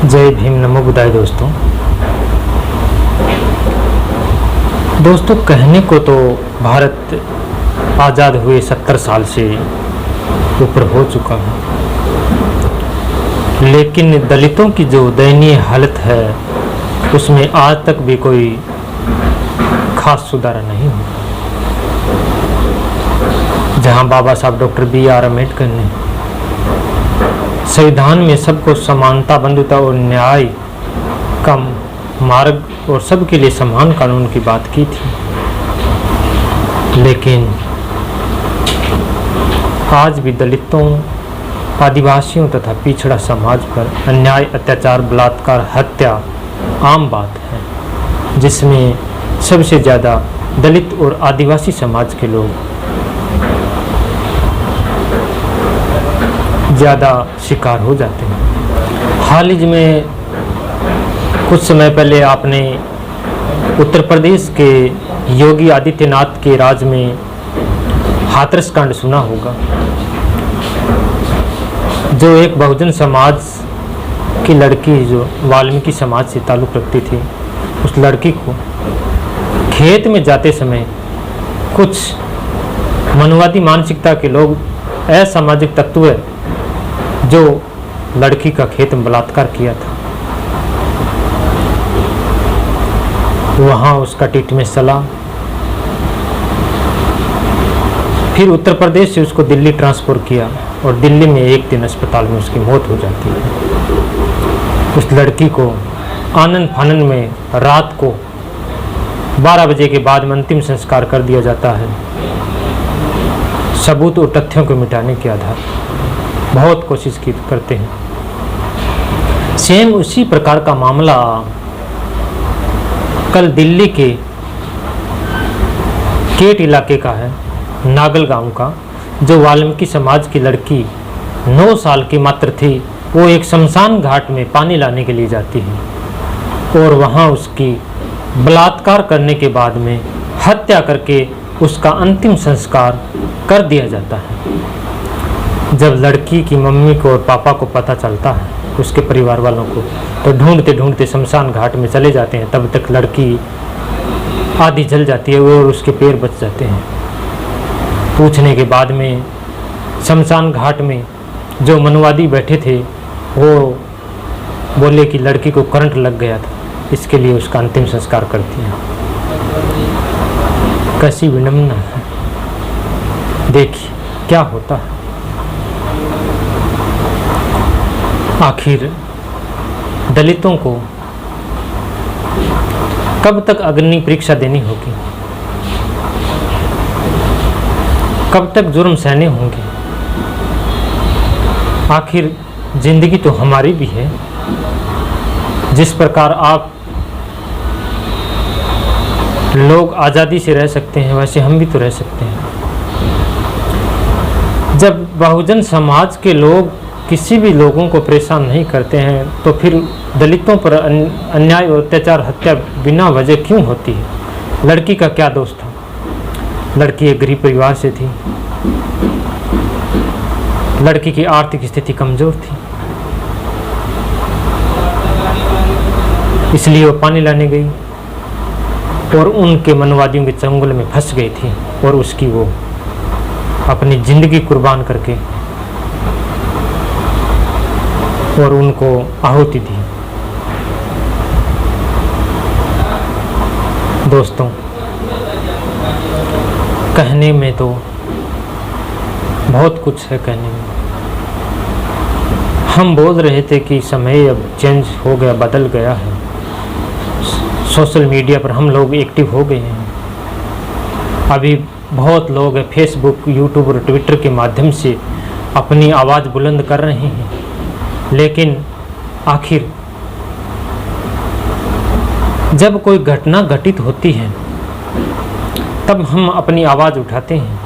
जय भीम, नमो बुद्धाय। दोस्तों कहने को तो भारत आज़ाद हुए 70 साल से ऊपर हो चुका है, लेकिन दलितों की जो दयनीय हालत है उसमें आज तक भी कोई खास सुधार नहीं हुआ। जहां बाबा साहब डॉक्टर B.R. अम्बेडकर ने संविधान में सबको समानता, बंधुता और न्याय का मार्ग और सबके लिए समान कानून की बात की थी, लेकिन आज भी दलितों, आदिवासियों तथा पिछड़ा समाज पर अन्याय, अत्याचार, बलात्कार, हत्या आम बात है, जिसमें सबसे ज़्यादा दलित और आदिवासी समाज के लोग ज़्यादा शिकार हो जाते हैं। हाल ही में कुछ समय पहले आपने उत्तर प्रदेश के योगी आदित्यनाथ के राज में हाथरस कांड सुना होगा, जो एक बहुजन समाज की लड़की जो वाल्मीकि समाज से ताल्लुक़ रखती थी, उस लड़की को खेत में जाते समय कुछ मनुवादी मानसिकता के लोग, असामाजिक तत्व जो लड़की का खेत में बलात्कार किया था, वहाँ उसका ट्रीटमेंट चला। फिर उत्तर प्रदेश से उसको दिल्ली ट्रांसफ़र किया और दिल्ली में एक दिन अस्पताल में उसकी मौत हो जाती है। उस लड़की को आनंद फानंद में रात को 12 बजे के बाद में अंतिम संस्कार कर दिया जाता है, सबूत और तथ्यों को मिटाने के आधार बहुत कोशिश की करते हैं। सेम उसी प्रकार का मामला कल दिल्ली के केट इलाके का है, नागल गांव का, जो वाल्मीकि समाज की लड़की 9 साल की मात्र थी। वो एक शमशान घाट में पानी लाने के लिए जाती है और वहाँ उसकी बलात्कार करने के बाद में हत्या करके उसका अंतिम संस्कार कर दिया जाता है। जब लड़की की मम्मी को और पापा को पता चलता है, उसके परिवार वालों को, तो ढूंढते ढूंढते शमशान घाट में चले जाते हैं। तब तक लड़की आधी जल जाती है और उसके पैर बच जाते हैं। पूछने के बाद में शमशान घाट में जो मनुवादी बैठे थे वो बोले कि लड़की को करंट लग गया था, इसके लिए उसका अंतिम संस्कार कर दिया। कैसी विडंबना है, देखिए क्या होता है। आखिर दलितों को कब तक अग्नि परीक्षा देनी होगी, कब तक जुर्म सहने होंगे। आखिर जिंदगी तो हमारी भी है। जिस प्रकार आप लोग आज़ादी से रह सकते हैं, वैसे हम भी तो रह सकते हैं। जब बहुजन समाज के लोग किसी भी लोगों को परेशान नहीं करते हैं, तो फिर दलितों पर अन्याय और अत्याचार, हत्या बिना वजह क्यों होती है। लड़की का क्या दोष था? लड़की एक गरीब परिवार से थी, लड़की की आर्थिक स्थिति कमज़ोर थी, इसलिए वो पानी लाने गई और उनके मनवादियों के चंगुल में फंस गई थी और उसकी वो अपनी ज़िंदगी कुर्बान करके और उनको आहुति दी। दोस्तों कहने में तो बहुत कुछ है कहने में। हम बोल रहे थे कि समय अब चेंज हो गया, बदल गया है। सोशल मीडिया पर हम लोग एक्टिव हो गए हैं। अभी बहुत लोग हैं फेसबुक, यूट्यूब और ट्विटर के माध्यम से अपनी आवाज़ बुलंद कर रहे हैं, लेकिन आखिर जब कोई घटना घटित होती है तब हम अपनी आवाज़ उठाते हैं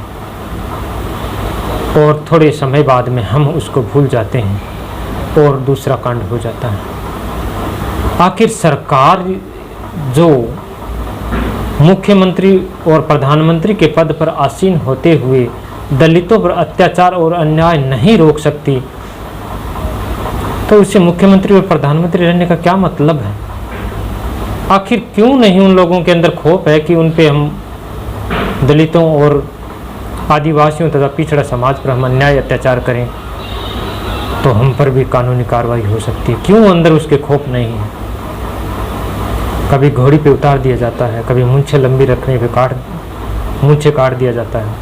और थोड़े समय बाद में हम उसको भूल जाते हैं और दूसरा कांड हो जाता है। आखिर सरकार जो मुख्यमंत्री और प्रधानमंत्री के पद पर आसीन होते हुए दलितों पर अत्याचार और अन्याय नहीं रोक सकती, तो उससे मुख्यमंत्री और प्रधानमंत्री रहने का क्या मतलब है? आखिर क्यों नहीं उन लोगों के अंदर खौफ है कि उन पे हम दलितों और आदिवासियों तथा पिछड़ा समाज पर हम अन्याय अत्याचार करें तो हम पर भी कानूनी कार्रवाई हो सकती है? क्यों अंदर उसके खौफ नहीं है? कभी घोड़ी पे उतार दिया जाता है, कभी मूंछें लंबी रखने पे मूंछें काट दिया जाता है।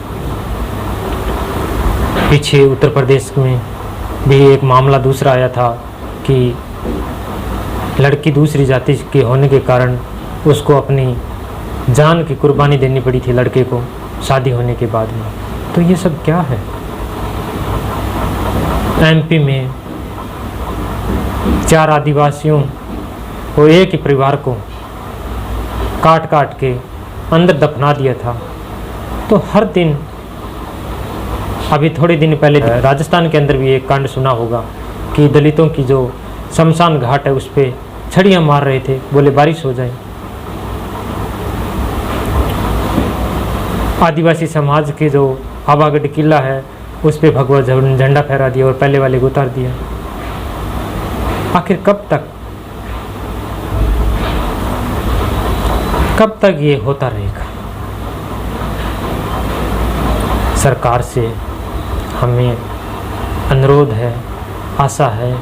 पीछे उत्तर प्रदेश में भी एक मामला दूसरा आया था कि लड़की दूसरी जाति के होने के कारण उसको अपनी जान की कुर्बानी देनी पड़ी थी लड़के को शादी होने के बाद में। तो ये सब क्या है? एमपी में 4 आदिवासियों को एक ही परिवार को काट काट के अंदर दफना दिया था। तो हर दिन, अभी थोड़े दिन पहले राजस्थान के अंदर भी एक कांड सुना होगा कि दलितों की जो शमशान घाट है उस पर छड़ियाँ मार रहे थे, बोले बारिश हो जाए। आदिवासी समाज के जो आवागढ़ किला है उस पर भगवा झंडा फहरा दिया और पहले वाले को उतार दिया। आखिर कब तक ये होता रहेगा? सरकार से हमें अनुरोध है, आशा है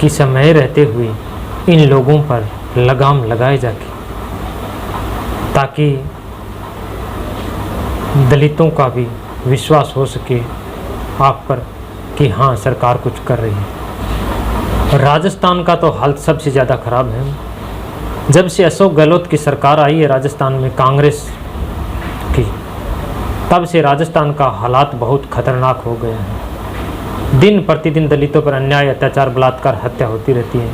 कि समय रहते हुए इन लोगों पर लगाम लगाए जाके, ताकि दलितों का भी विश्वास हो सके आप पर कि हाँ सरकार कुछ कर रही है। राजस्थान का तो हाल सबसे ज़्यादा ख़राब है। जब से अशोक गहलोत की सरकार आई है राजस्थान में कांग्रेस की, तब से राजस्थान का हालात बहुत खतरनाक हो गया है। दिन प्रतिदिन दलितों पर अन्याय, अत्याचार, बलात्कार, हत्या होती रहती है।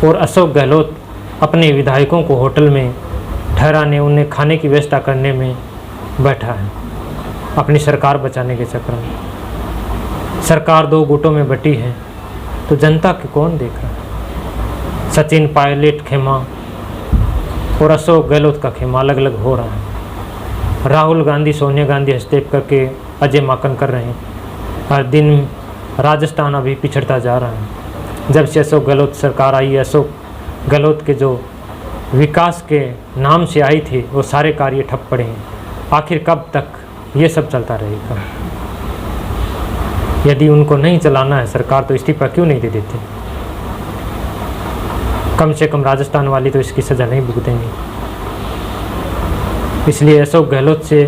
और अशोक गहलोत अपने विधायकों को होटल में ठहराने, उन्हें खाने की व्यवस्था करने में बैठा है अपनी सरकार बचाने के चक्कर में। सरकार 2 गुटों में बटी है तो जनता के कौन देख रहा है? सचिन पायलट खेमा और अशोक गहलोत का खेमा अलग अलग हो रहा है। राहुल गांधी, सोनिया गांधी हस्तक्षेप करके अजय माकन कर रहे हैं। हर दिन राजस्थान अभी पिछड़ता जा रहा है। जब से अशोक गहलोत सरकार आई है, अशोक गहलोत के जो विकास के नाम से आई थी वो सारे कार्य ठप पड़े हैं। आखिर कब तक ये सब चलता रहेगा? यदि उनको नहीं चलाना है सरकार तो इस्तीफा क्यों नहीं दे देते? कम से कम राजस्थान वाली तो इसकी सज़ा नहीं भुगतेंगे। इसलिए अशोक गहलोत से,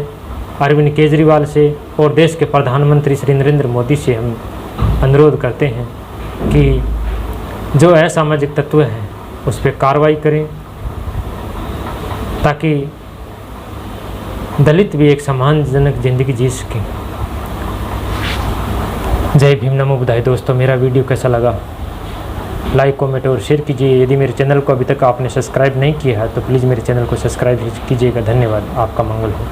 अरविंद केजरीवाल से और देश के प्रधानमंत्री श्री नरेंद्र मोदी से हम अनुरोध करते हैं कि जो असामाजिक तत्व हैं उस पर कार्रवाई करें, ताकि दलित भी एक सम्मानजनक ज़िंदगी जी सकें। जय भीम, नमो बुद्धाय। दोस्तों, मेरा वीडियो कैसा लगा? लाइक, कमेंट और शेयर कीजिए। यदि मेरे चैनल को अभी तक आपने सब्सक्राइब नहीं किया है तो प्लीज़ मेरे चैनल को सब्सक्राइब कीजिएगा। धन्यवाद। आपका मंगल हो।